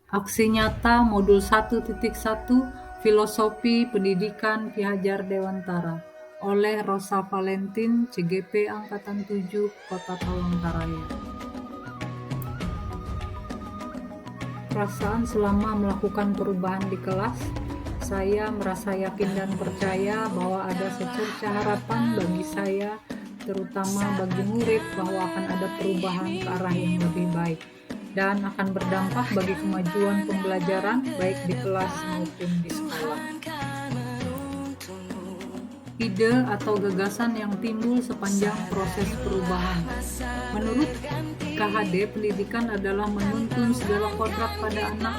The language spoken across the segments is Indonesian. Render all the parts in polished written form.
Aksi nyata Modul 1.1 Filosofi Pendidikan Ki Hajar Dewantara oleh Rosa Valentin, CGP Angkatan 7, Kota Palangkaraya. Perasaan selama melakukan perubahan di kelas, saya merasa yakin dan percaya bahwa ada secerca harapan bagi saya, terutama bagi murid, bahwa akan ada perubahan ke arah yang lebih baik dan akan berdampak bagi kemajuan pembelajaran baik di kelas maupun di sekolah. Ide atau gagasan yang timbul sepanjang proses perubahan. Menurut KHD, pendidikan adalah menuntun segala kodrat pada anak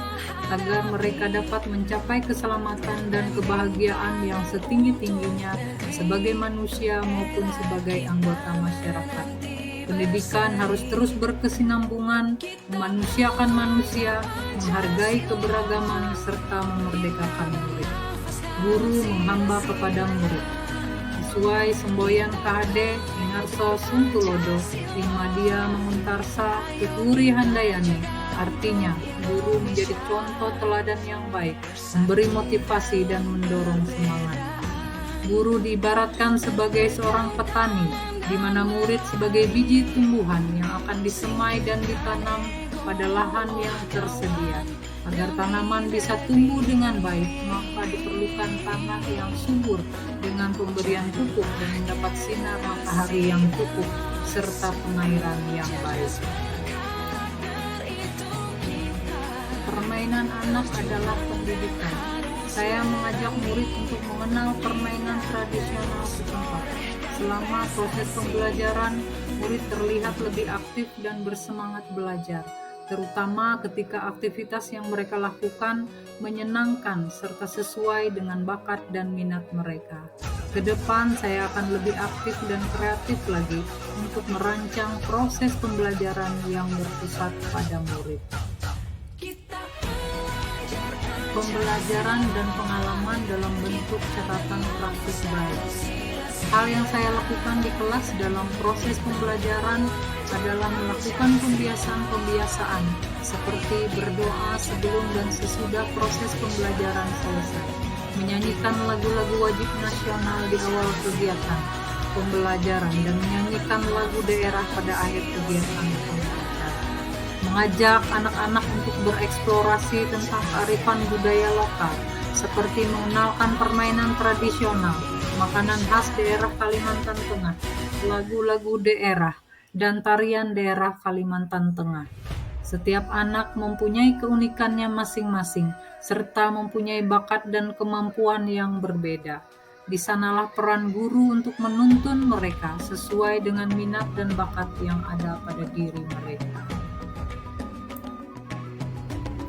agar mereka dapat mencapai keselamatan dan kebahagiaan yang setinggi-tingginya sebagai manusia maupun sebagai anggota masyarakat. Pendidikan harus terus berkesinambungan, memanusiakan manusia, menghargai keberagaman, serta memerdekakan murid. Guru menghamba kepada murid. Sesuai semboyan KHD Minarso Sungtulodo, Lingmadia Menguntarsa Tuturi Handayani, artinya guru menjadi contoh teladan yang baik, memberi motivasi dan mendorong semangat. Guru diibaratkan sebagai seorang petani, di mana murid sebagai biji tumbuhan yang akan disemai dan ditanam pada lahan yang tersedia. Agar tanaman bisa tumbuh dengan baik, maka diperlukan tanah yang subur dengan pemberian pupuk dan mendapat sinar matahari yang cukup serta pengairan yang baik. Permainan anak adalah pendidikan. Saya mengajak murid untuk mengenal permainan tradisional setempat. Selama proses pembelajaran, murid terlihat lebih aktif dan bersemangat belajar, terutama ketika aktivitas yang mereka lakukan menyenangkan serta sesuai dengan bakat dan minat mereka. Ke depan saya akan lebih aktif dan kreatif lagi untuk merancang proses pembelajaran yang berpusat pada murid. Pembelajaran dan pengalaman dalam bentuk catatan praktik baik. Hal yang saya lakukan di kelas dalam proses pembelajaran adalah melakukan pembiasaan-pembiasaan seperti berdoa sebelum dan sesudah proses pembelajaran selesai, menyanyikan lagu-lagu wajib nasional di awal kegiatan pembelajaran, dan menyanyikan lagu daerah pada akhir kegiatan pembelajaran. Mengajak anak-anak untuk bereksplorasi tentang kearifan budaya lokal, seperti mengenalkan permainan tradisional, makanan khas daerah Kalimantan Tengah, lagu-lagu daerah, dan tarian daerah Kalimantan Tengah. Setiap anak mempunyai keunikannya masing-masing, serta mempunyai bakat dan kemampuan yang berbeda. Di sanalah peran guru untuk menuntun mereka sesuai dengan minat dan bakat yang ada pada diri mereka.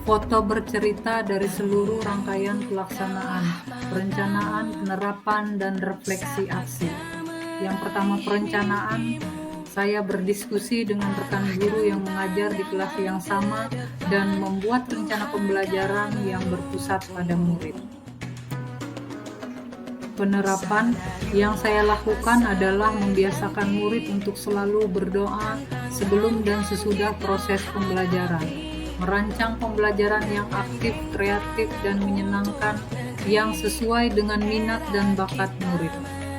Foto bercerita dari seluruh rangkaian pelaksanaan, perencanaan, penerapan, dan refleksi aksi. Yang pertama, perencanaan. Saya berdiskusi dengan rekan guru yang mengajar di kelas yang sama dan membuat rencana pembelajaran yang berpusat pada murid. Penerapan yang saya lakukan adalah membiasakan murid untuk selalu berdoa sebelum dan sesudah proses pembelajaran. Merancang pembelajaran yang aktif, kreatif, dan menyenangkan yang sesuai dengan minat dan bakat murid.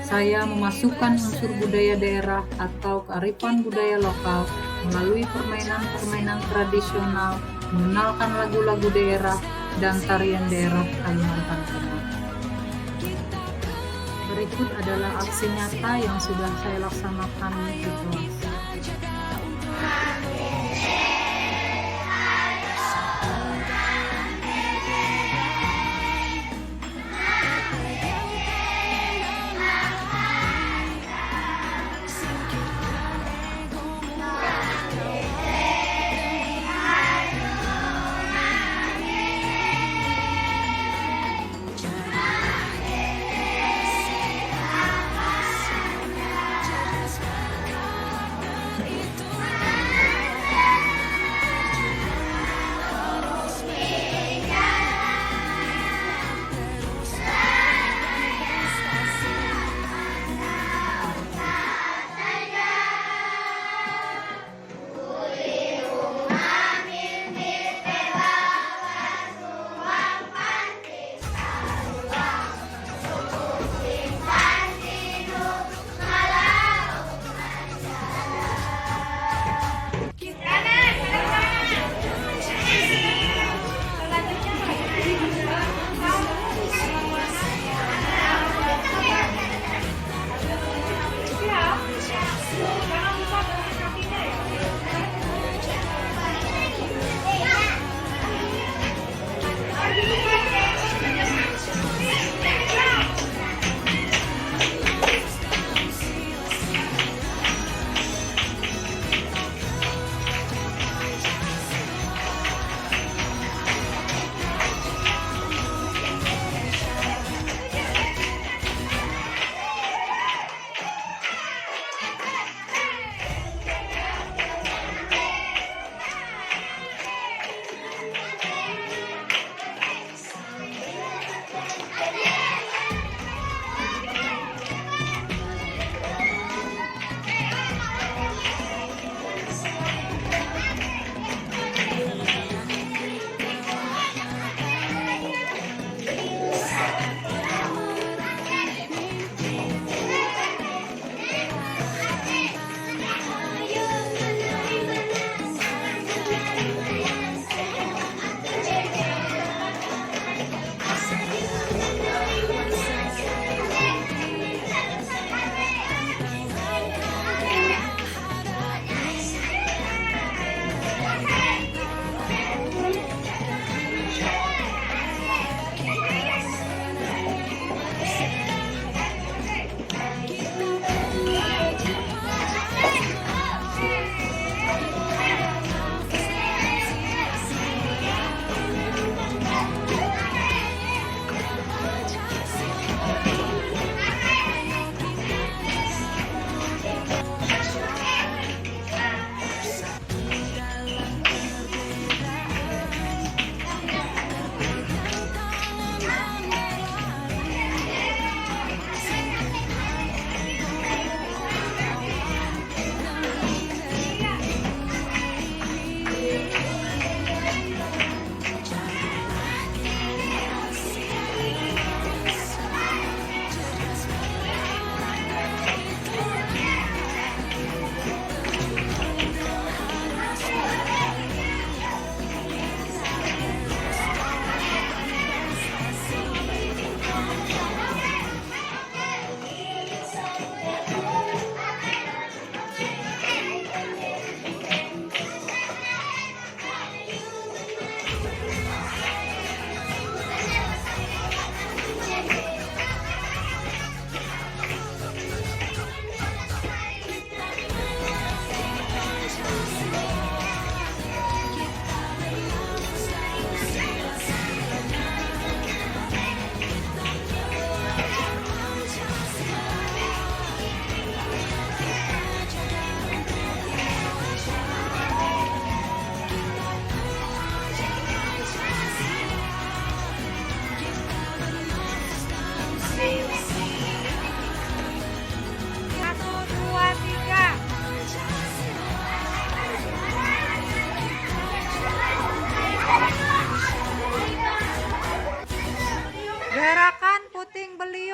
Saya memasukkan unsur budaya daerah atau kearifan budaya lokal melalui permainan-permainan tradisional, mengenalkan lagu-lagu daerah, dan tarian daerah Kalimantan Tengah. Berikut adalah aksi nyata yang sudah saya laksanakan di kelas.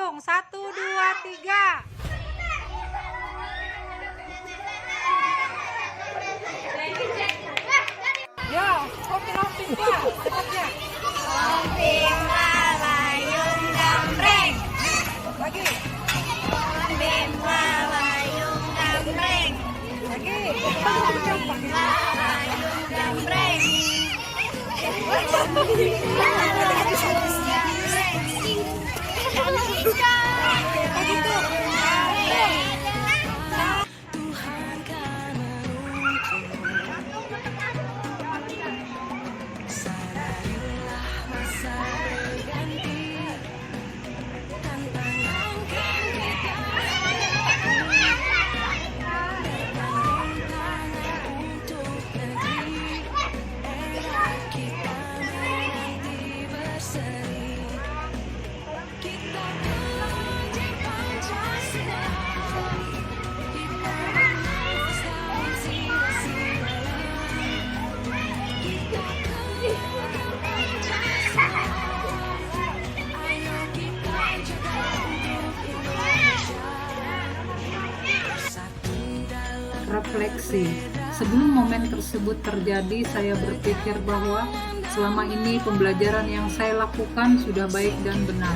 hitung 1, 2, 3. Ya, lomping ya, cepatnya. Lomping lalayung gambreng. Lagi. Lomping lalayung gambreng. Lagi. Lomping lalayung gambreng. Refleksi. Sebelum momen tersebut terjadi, saya berpikir bahwa selama ini pembelajaran yang saya lakukan sudah baik dan benar.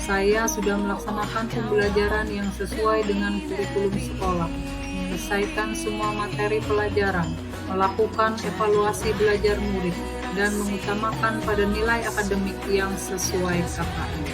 Saya sudah melaksanakan pembelajaran yang sesuai dengan kurikulum sekolah, menyelesaikan semua materi pelajaran, melakukan evaluasi belajar murid, dan mengutamakan pada nilai akademik yang sesuai KKM.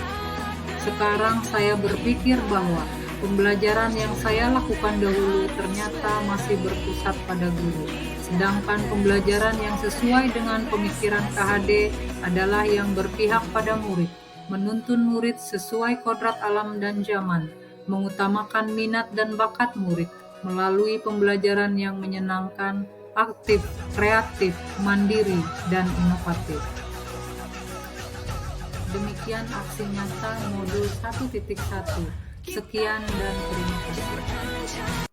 Sekarang saya berpikir bahwa pembelajaran yang saya lakukan dahulu ternyata masih berpusat pada guru, sedangkan pembelajaran yang sesuai dengan pemikiran KHD adalah yang berpihak pada murid, menuntun murid sesuai kodrat alam dan zaman, mengutamakan minat dan bakat murid, melalui pembelajaran yang menyenangkan, aktif, kreatif, mandiri, dan inovatif. Demikian aksi nyata modul 1.1. Sekian dan terima kasih.